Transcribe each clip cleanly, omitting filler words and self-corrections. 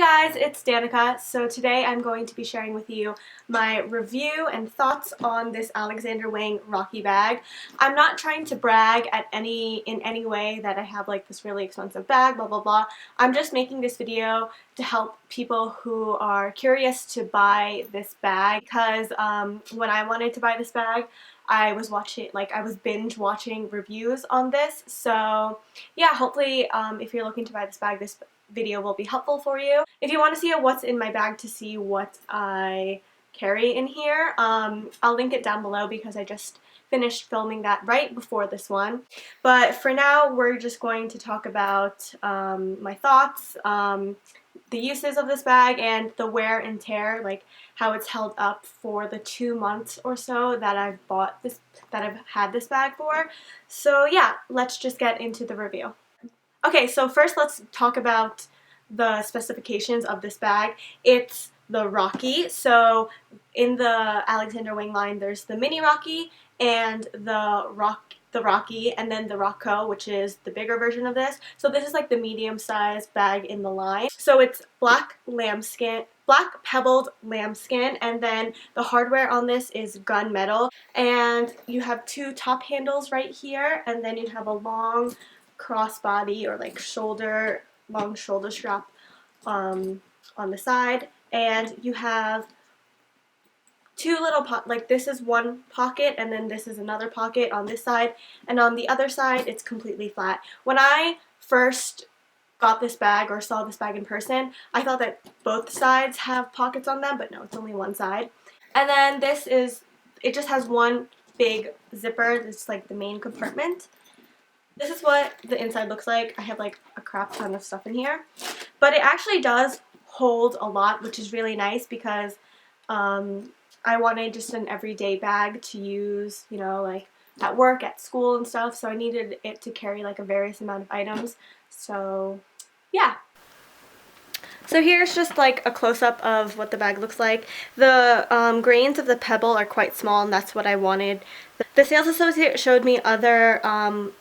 guys, it's Danica. So today I'm going to be sharing with you my review and thoughts on this Alexander Wang Rocky bag. I'm not trying to brag in any way that I have like this really expensive bag, blah blah blah. I'm just making this video to help people who are curious to buy this bag because when I wanted to buy this bag, I was binge watching reviews on this. So yeah, hopefully if you're looking to buy this bag, this video will be helpful for you. If you want to see what's in my bag to see what I carry in here, I'll link it down below because I just finished filming that right before this one. But for now, we're just going to talk about my thoughts, the uses of this bag, and the wear and tear, like how it's held up for the 2 months or so that I've had this bag for. So yeah, let's just get into the review. Okay, so first let's talk about the specifications of this bag. It's the Rocky. So in the Alexander Wang line, there's the Mini Rocky and the Rocky, and then the Rocco, which is the bigger version of this. So this is like the medium-sized bag in the line. So it's black pebbled lambskin, and then the hardware on this is gunmetal. And you have 2 top handles right here, and then you have a long crossbody or like long shoulder strap on the side, and you have 2 little this is one pocket, and then this is another pocket on this side, and on the other side it's completely flat. When I first got this bag or saw this bag in person, I thought that both sides have pockets on them, but no, it's only one side. And then it just has one big zipper. It's like the main compartment. This is what the inside looks like. I have like a crap ton of stuff in here, but it actually does hold a lot, which is really nice because I wanted just an everyday bag to use, you know, like at work, at school and stuff, so I needed it to carry like a various amount of items. So yeah. So here's just like a close-up of what the bag looks like. The grains of the pebble are quite small, and that's what I wanted. The sales associate showed me other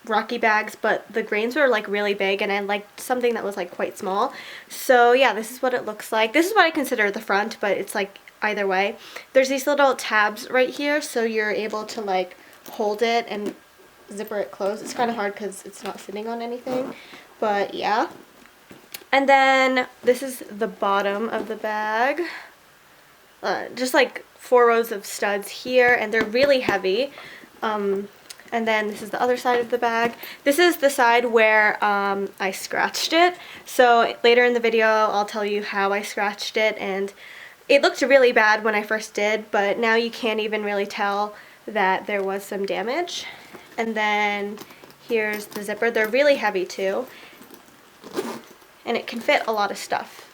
Rocky bags, but the grains were like really big, and I liked something that was like quite small. So yeah, this is what it looks like. This is what I consider the front, but it's like either way. There's these little tabs right here, so you're able to like hold it and zipper it closed. It's kind of hard because it's not sitting on anything, but yeah. And then this is the bottom of the bag. Just like 4 rows of studs here, and they're really heavy. And then this is the other side of the bag. This is the side where I scratched it. So later in the video, I'll tell you how I scratched it, and it looked really bad when I first did, but now you can't even really tell that there was some damage. And then here's the zipper. They're really heavy too, and it can fit a lot of stuff.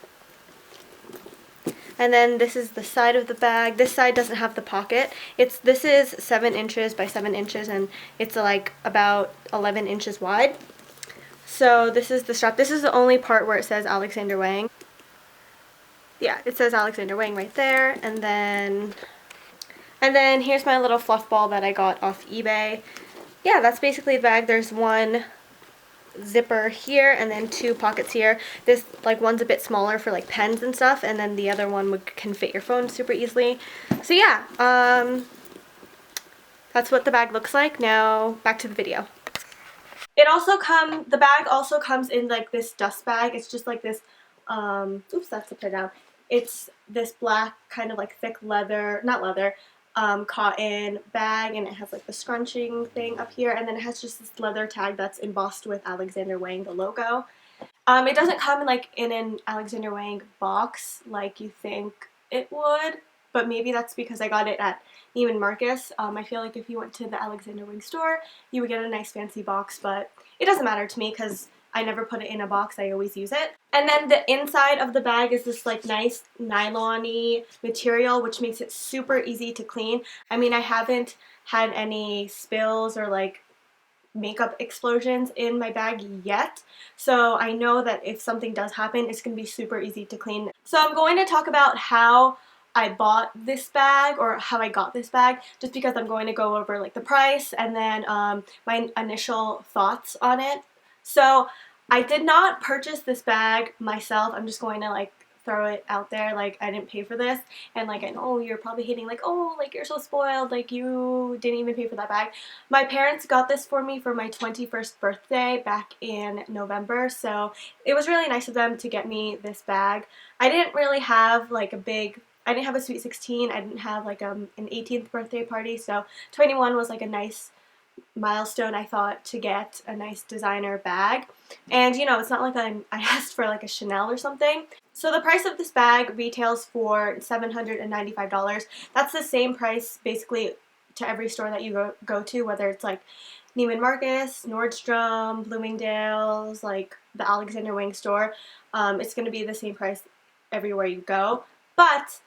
And then this is the side of the bag. This side doesn't have the pocket. This is 7 inches by 7 inches, and it's like about 11 inches wide. So this is the strap. This is the only part where it says Alexander Wang. Yeah, it says Alexander Wang right there. And then here's my little fluff ball that I got off eBay. Yeah, that's basically the bag. There's one zipper here and then 2 pockets here. This like one's a bit smaller for like pens and stuff, and then the other one can fit your phone super easily. So yeah, that's what the bag looks like. Now back to the video. The bag also comes in like this dust bag. It's just like this oops, that's upside down. It's this black kind of like thick leather, not leather, cotton bag, and it has like the scrunching thing up here, and then it has just this leather tag that's embossed with Alexander Wang, the logo. It doesn't come in an Alexander Wang box like you think it would, but maybe that's because I got it at Neiman Marcus. I feel like if you went to the Alexander Wang store, you would get a nice fancy box, but it doesn't matter to me because I never put it in a box. I always use it. And then the inside of the bag is this like nice nylon-y material, which makes it super easy to clean. I mean, I haven't had any spills or like makeup explosions in my bag yet, so I know that if something does happen, it's going to be super easy to clean. So I'm going to talk about how I bought this bag, or how I got this bag, just because I'm going to go over like the price and then my initial thoughts on it. So I did not purchase this bag myself. I'm just going to like throw it out there, like, I didn't pay for this, and like, I know you're probably hating, like, oh, like, you're so spoiled, like, you didn't even pay for that bag. My parents got this for me for my 21st birthday back in November, so it was really nice of them to get me this bag. I didn't really have like I didn't have a sweet 16, I didn't have like an 18th birthday party, so 21 was like a nice milestone, I thought, to get a nice designer bag. And you know, it's not like I asked for like a Chanel or something. So the price of this bag retails for $795. That's the same price basically to every store that you go to, whether it's like Neiman Marcus, Nordstrom, Bloomingdale's, like the Alexander Wang store. It's going to be the same price everywhere you go. But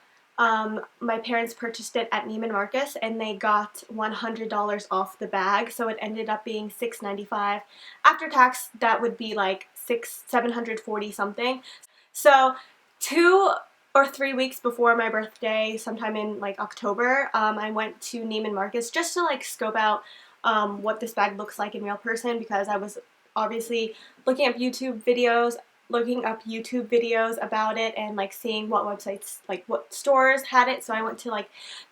my parents purchased it at Neiman Marcus and they got $100 off the bag, so it ended up being $695. After tax, that would be like $740 something. So 2 or 3 weeks before my birthday, sometime in like October, I went to Neiman Marcus just to like scope out what this bag looks like in real person, because I was obviously looking up YouTube videos about it and like seeing what websites, like what stores had it. So I went to like,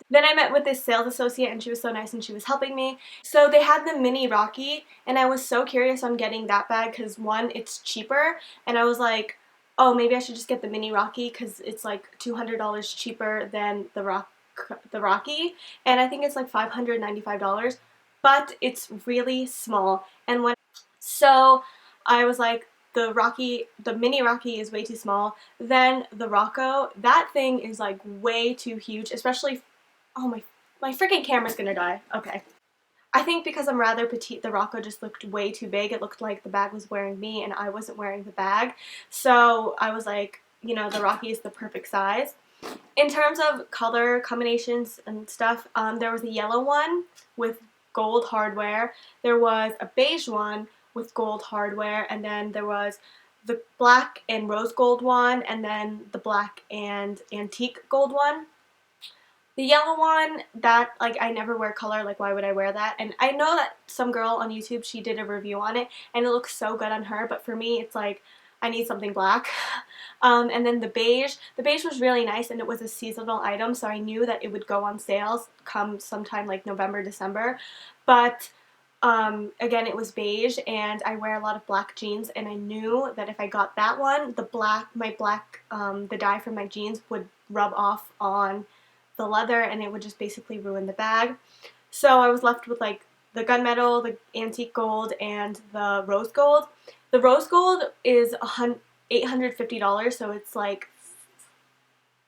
then I met with this sales associate and she was so nice and she was helping me. So they had the mini Rocky and I was so curious on getting that bag because one, it's cheaper, and I was like, oh, maybe I should just get the mini Rocky because it's like $200 cheaper than the Rocky, and I think it's like $595, but it's really small. And so I was like, the mini Rocky is way too small. Then the Rocco, that thing is like way too huge, especially, oh my freaking camera's gonna die. Okay. I think because I'm rather petite, the Rocco just looked way too big. It looked like the bag was wearing me and I wasn't wearing the bag. So I was like, you know, the Rocky is the perfect size. In terms of color combinations and stuff, there was a yellow one with gold hardware. There was a beige one with gold hardware, and then there was the black and rose gold one, and then the black and antique gold one. The yellow one, that, like, I never wear color, like, why would I wear that? And I know that some girl on YouTube, she did a review on it, and it looks so good on her, but for me, it's like, I need something black. And then the beige was really nice, and it was a seasonal item, so I knew that it would go on sales come sometime like November, December. But again, it was beige, and I wear a lot of black jeans, and I knew that if I got that one, the dye from my jeans would rub off on the leather, and it would just basically ruin the bag. So I was left with like the gunmetal, the antique gold, and the rose gold. The rose gold is $850, so it's like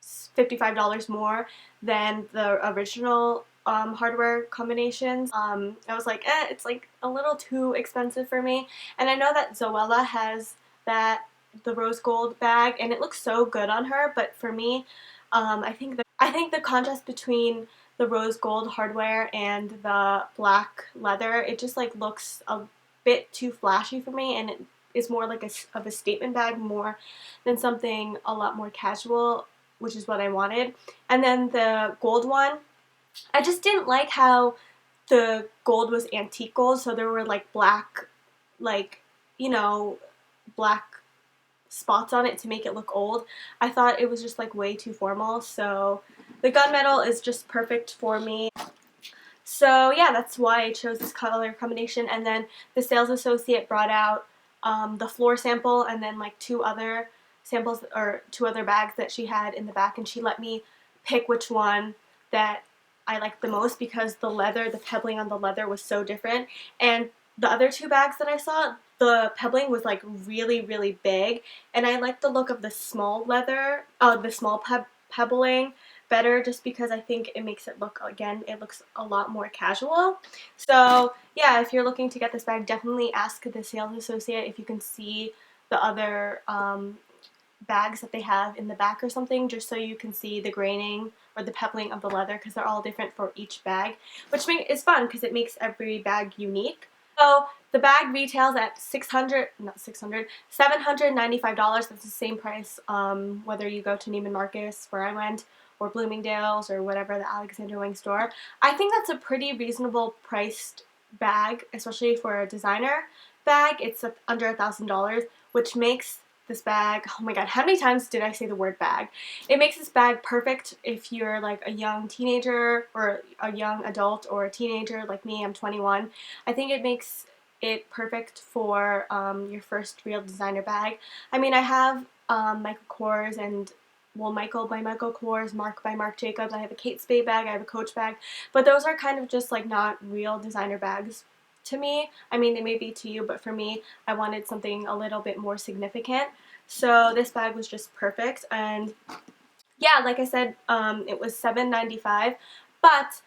$55 more than the original hardware combinations. I was like, it's like a little too expensive for me. And I know that Zoella has the rose gold bag, and it looks so good on her, but for me, I think the contrast between the rose gold hardware and the black leather, it just like looks a bit too flashy for me, and it is more like of a statement bag more than something a lot more casual, which is what I wanted. And then the gold one, I just didn't like how the gold was antique gold, so there were like black, like, you know, black spots on it to make it look old. I thought it was just like way too formal, so the gunmetal is just perfect for me. So yeah, that's why I chose this color combination. And then the sales associate brought out the floor sample and then like two other samples or two other bags that she had in the back, and she let me pick which one that I liked the most because the pebbling on the leather was so different. And the other two bags that I saw, the pebbling was like really, really big, and I like the look of the small pebbling better, just because I think it makes it look, again, it looks a lot more casual. So yeah, if you're looking to get this bag, definitely ask the sales associate if you can see the other bags that they have in the back or something, just so you can see the graining or the pebbling of the leather, because they're all different for each bag, which is fun because it makes every bag unique. So the bag retails at $795. That's the same price whether you go to Neiman Marcus, where I went, or Bloomingdale's, or whatever, the Alexander Wang store. I think that's a pretty reasonable priced bag, especially for a designer bag. It's under $1,000, which makes this bag, oh my god, how many times did I say the word bag? It makes this bag perfect if you're like a young teenager or a young adult or a teenager like me. I'm 21. I think it makes it perfect for your first real designer bag. I mean, I have Michael Kors and Michael by Michael Kors, Marc by Marc Jacobs. I have a Kate Spade bag, I have a Coach bag, but those are kind of just like not real designer bags to me. I mean, they may be to you, but for me, I wanted something a little bit more significant. So this bag was just perfect, and yeah, like I said, it was $7.95, but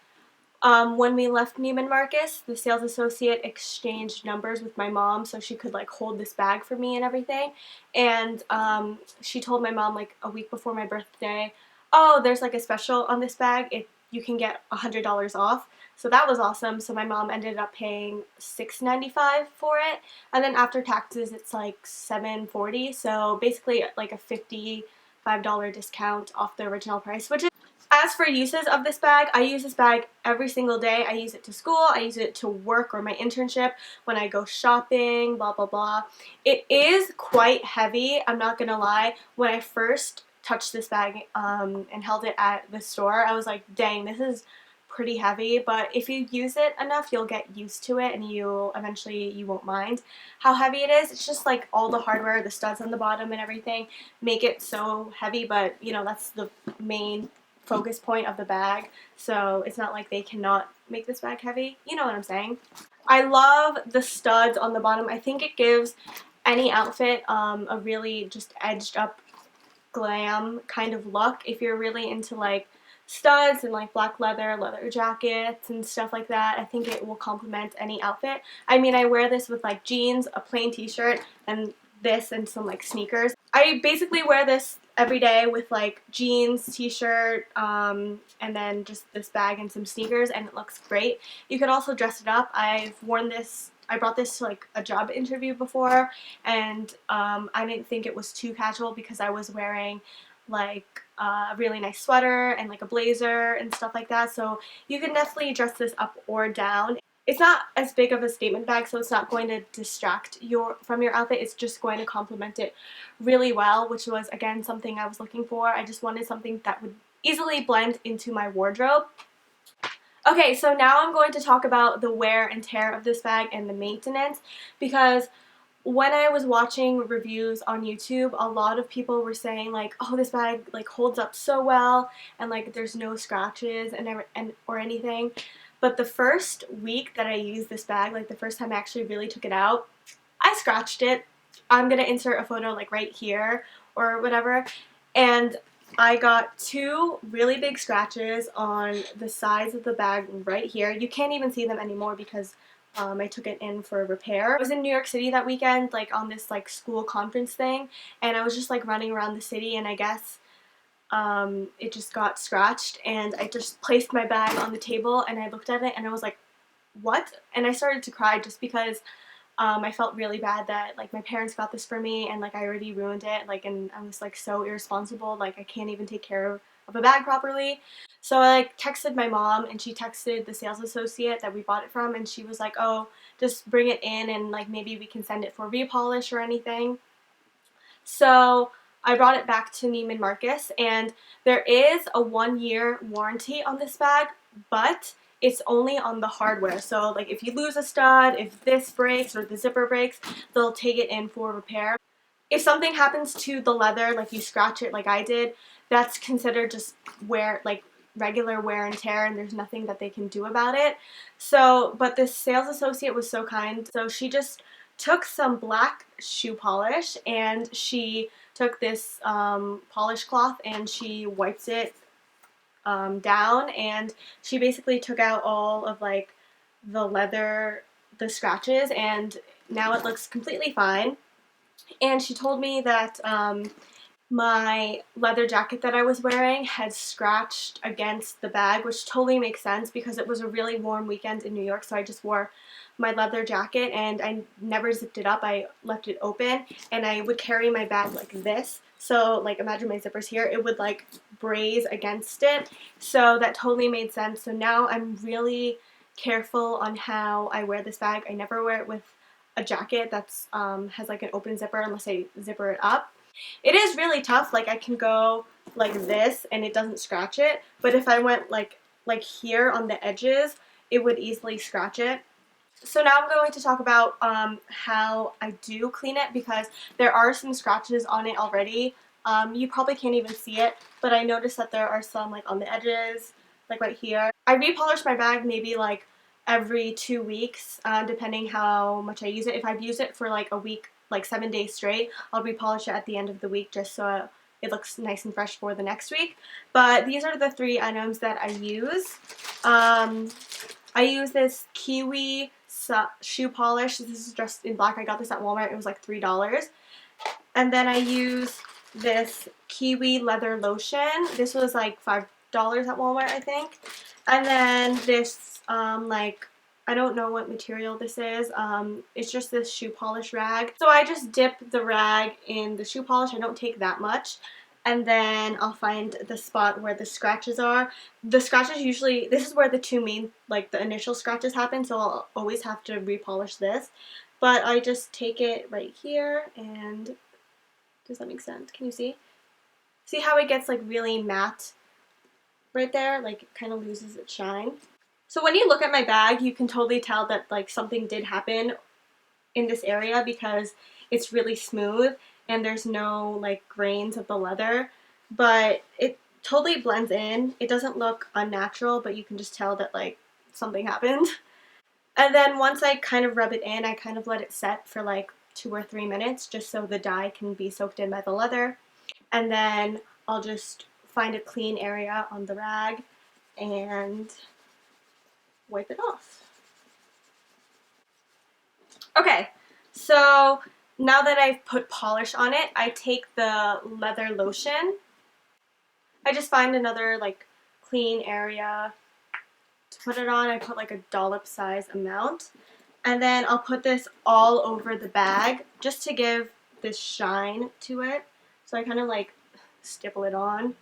when we left Neiman Marcus, the sales associate exchanged numbers with my mom so she could like hold this bag for me and everything. And she told my mom like a week before my birthday, oh, there's like a special on this bag. You can get $100 off. So that was awesome. So my mom ended up paying $6.95 for it. And then after taxes, it's like $7.40. So basically like a $55 discount off the original price, which is. As for uses of this bag, I use this bag every single day. I use it to school, I use it to work or my internship, when I go shopping, blah blah blah. It is quite heavy, I'm not gonna lie. When I first touched this bag and held it at the store, I was like, dang, this is pretty heavy, but if you use it enough, you'll get used to it and you won't mind how heavy it is. It's just like all the hardware, the studs on the bottom and everything make it so heavy, but you know, that's the main focus point of the bag, so it's not like they cannot make this bag heavy. You know what I'm saying? I love the studs on the bottom. I think it gives any outfit a really just edged up glam kind of look. If you're really into like studs and like black leather jackets and stuff like that, I think it will complement any outfit. I mean, I wear this with like jeans, a plain t-shirt, and this and some like sneakers. I basically wear this every day with like jeans, t-shirt, and then just this bag and some sneakers, and it looks great. You could also dress it up. I've worn this, I brought this to like a job interview before, and I didn't think it was too casual because I was wearing like a really nice sweater and like a blazer and stuff like that, so you can definitely dress this up or down. It's not as big of a statement bag, so it's not going to distract from your outfit. It's just going to complement it really well, which was, again, something I was looking for. I just wanted something that would easily blend into my wardrobe. Okay, so now I'm going to talk about the wear and tear of this bag and the maintenance, because when I was watching reviews on YouTube, a lot of people were saying like, oh, this bag like holds up so well and like there's no scratches or anything. But the first week that I used this bag, like the first time I actually really took it out, I scratched it. I'm gonna insert a photo like right here or whatever, and I got 2 really big scratches on the sides of the bag right here. You can't even see them anymore because I took it in for repair. I was in New York City that weekend, like on this like school conference thing, and I was just like running around the city, and I guess it just got scratched, and I just placed my bag on the table and I looked at it and I was like, what? And I started to cry just because I felt really bad that like my parents got this for me and like I already ruined it, like, and I was like so irresponsible, like I can't even take care of a bag properly. So I like texted my mom, and she texted the sales associate that we bought it from, and she was like, oh, just bring it in and like maybe we can send it for repolish or anything. So I brought it back to Neiman Marcus, and there is a 1-year warranty on this bag, but it's only on the hardware. So like if you lose a stud, if this breaks or the zipper breaks, they'll take it in for repair. If something happens to the leather, like you scratch it like I did, that's considered just wear, like regular wear and tear, and there's nothing that they can do about it. So, but this sales associate was so kind, so she just took some black shoe polish and she took this polish cloth and she wiped it down, and she basically took out all of like the leather, the scratches, and now it looks completely fine. And she told me that my leather jacket that I was wearing had scratched against the bag, which totally makes sense because it was a really warm weekend in New York, so I just wore my leather jacket and I never zipped it up. I left it open, and I would carry my bag like this. So like imagine my zippers here, it would like braze against it. So that totally made sense. So now I'm really careful on how I wear this bag. I never wear it with a jacket that's has like an open zipper unless I zipper it up. It is really tough. Like I can go like this and it doesn't scratch it, but if I went like here on the edges, it would easily scratch it. So now I'm going to talk about how I do clean it, because there are some scratches on it already. You probably can't even see it, but I noticed that there are some like on the edges, like right here. I repolish my bag maybe like every 2 weeks, depending how much I use it. If I've used it for like a week, like 7 days straight, I'll repolish it at the end of the week just so it looks nice and fresh for the next week. But these are the 3 items that I use. I use this Kiwi shoe polish. This is just in black. I got this at Walmart. It was like $3. And then I use this Kiwi leather lotion. This was like $5 at Walmart, I think. And then this, like, I don't know what material this is. It's just this shoe polish rag. So I just dip the rag in the shoe polish. I don't take that much. And then I'll find the spot where the scratches are. The scratches usually, this is where the 2 main, like the initial scratches happen, so I'll always have to repolish this. But I just take it right here and, does that make sense? Can you see? See how it gets like really matte right there? Like it kind of loses its shine. So when you look at my bag, you can totally tell that like something did happen in this area because it's really smooth and there's no like grains of the leather, but it totally blends in. It doesn't look unnatural, but you can just tell that like something happened. And then once I kind of rub it in, I kind of let it set for like 2 or 3 minutes just so the dye can be soaked in by the leather. And then I'll just find a clean area on the rag and wipe it off. Okay, so now that I've put polish on it, I take the leather lotion. I just find another like clean area to put it on. I put like a dollop size amount. And then I'll put this all over the bag just to give this shine to it. So I kind of like stipple it on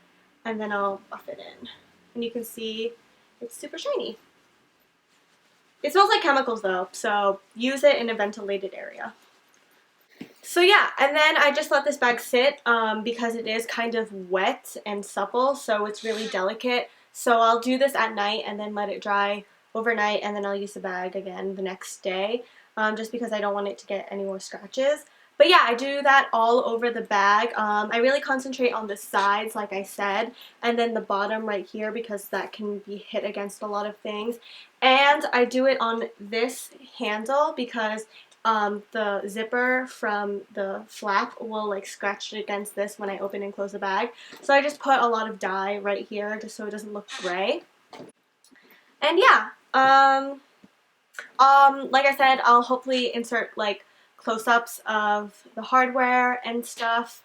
and then I'll buff it in. And you can see it's super shiny. It smells like chemicals though, so use it in a ventilated area. So yeah, and then I just let this bag sit because it is kind of wet and supple, so it's really delicate. So I'll do this at night and then let it dry overnight, and then I'll use the bag again the next day, just because I don't want it to get any more scratches. But yeah, I do that all over the bag. I really concentrate on the sides, like I said, and then the bottom right here because that can be hit against a lot of things. And I do it on this handle because the zipper from the flap will like scratch against this when I open and close the bag. So I just put a lot of dye right here just so it doesn't look gray. And yeah, like I said, I'll hopefully insert like close-ups of the hardware and stuff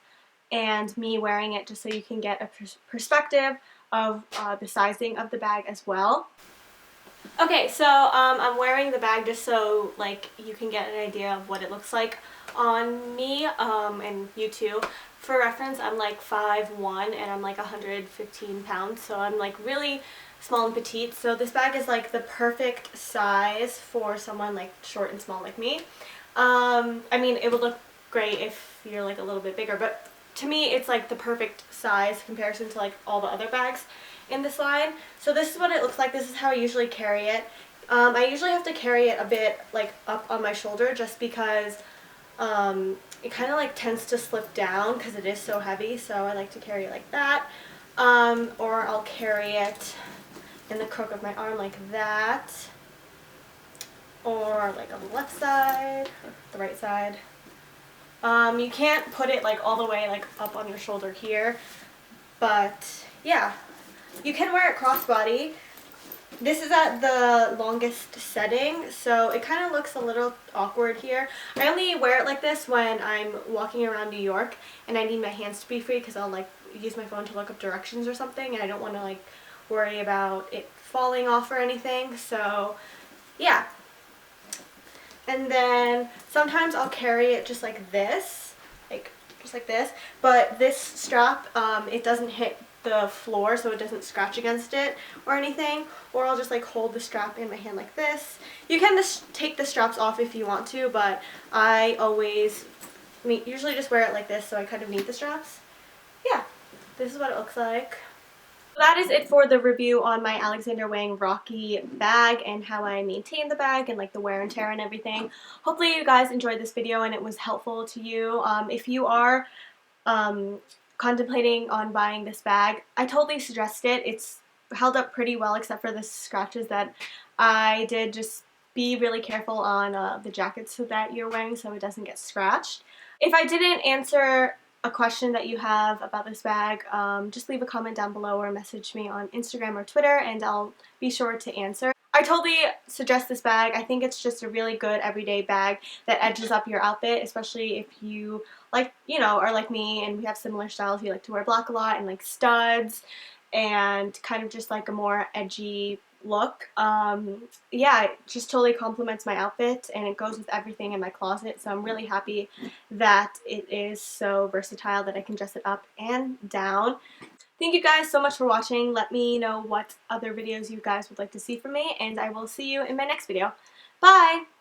and me wearing it just so you can get a perspective of the sizing of the bag as well. Okay, so I'm wearing the bag just so like you can get an idea of what it looks like on me, and you too. For reference, I'm like 5'1" and I'm like 115 pounds, so I'm like really small and petite. So this bag is like the perfect size for someone like short and small like me. I mean, it would look great if you're like a little bit bigger, but to me it's like the perfect size comparison to like all the other bags in this line. So this is what it looks like. This is how I usually carry it. I usually have to carry it a bit like up on my shoulder just because it kind of like tends to slip down because it is so heavy, so I like to carry it like that. Or I'll carry it in the crook of my arm like that, or like on the left side, or the right side. You can't put it like all the way like up on your shoulder here, but yeah. You can wear it crossbody. This is at the longest setting, so it kind of looks a little awkward here. I only wear it like this when I'm walking around New York and I need my hands to be free because I'll like use my phone to look up directions or something, and I don't want to like worry about it falling off or anything. So yeah. And then sometimes I'll carry it just like this, but this strap, it doesn't hit the floor so it doesn't scratch against it or anything, or I'll just like hold the strap in my hand like this. You can just take the straps off if you want to, but I always usually just wear it like this, so I kind of need the straps. Yeah, this is what it looks like. That is it for the review on my Alexander Wang Rocky bag and how I maintain the bag and like the wear and tear and everything. Hopefully you guys enjoyed this video and it was helpful to you. If you are contemplating on buying this bag, I totally suggest it. It's held up pretty well except for the scratches that I did. Just be really careful on the jackets that you're wearing so it doesn't get scratched. If I didn't answer a question that you have about this bag, just leave a comment down below or message me on Instagram or Twitter and I'll be sure to answer. I totally suggest this bag. I think it's just a really good everyday bag that edges up your outfit, especially if you like, you know, are like me and we have similar styles. We like to wear black a lot and like studs and kind of just like a more edgy look. Yeah, it just totally complements my outfit and it goes with everything in my closet, so I'm really happy that it is so versatile that I can dress it up and down. Thank you guys so much for watching. Let me know what other videos you guys would like to see from me, and I will see you in my next video. Bye!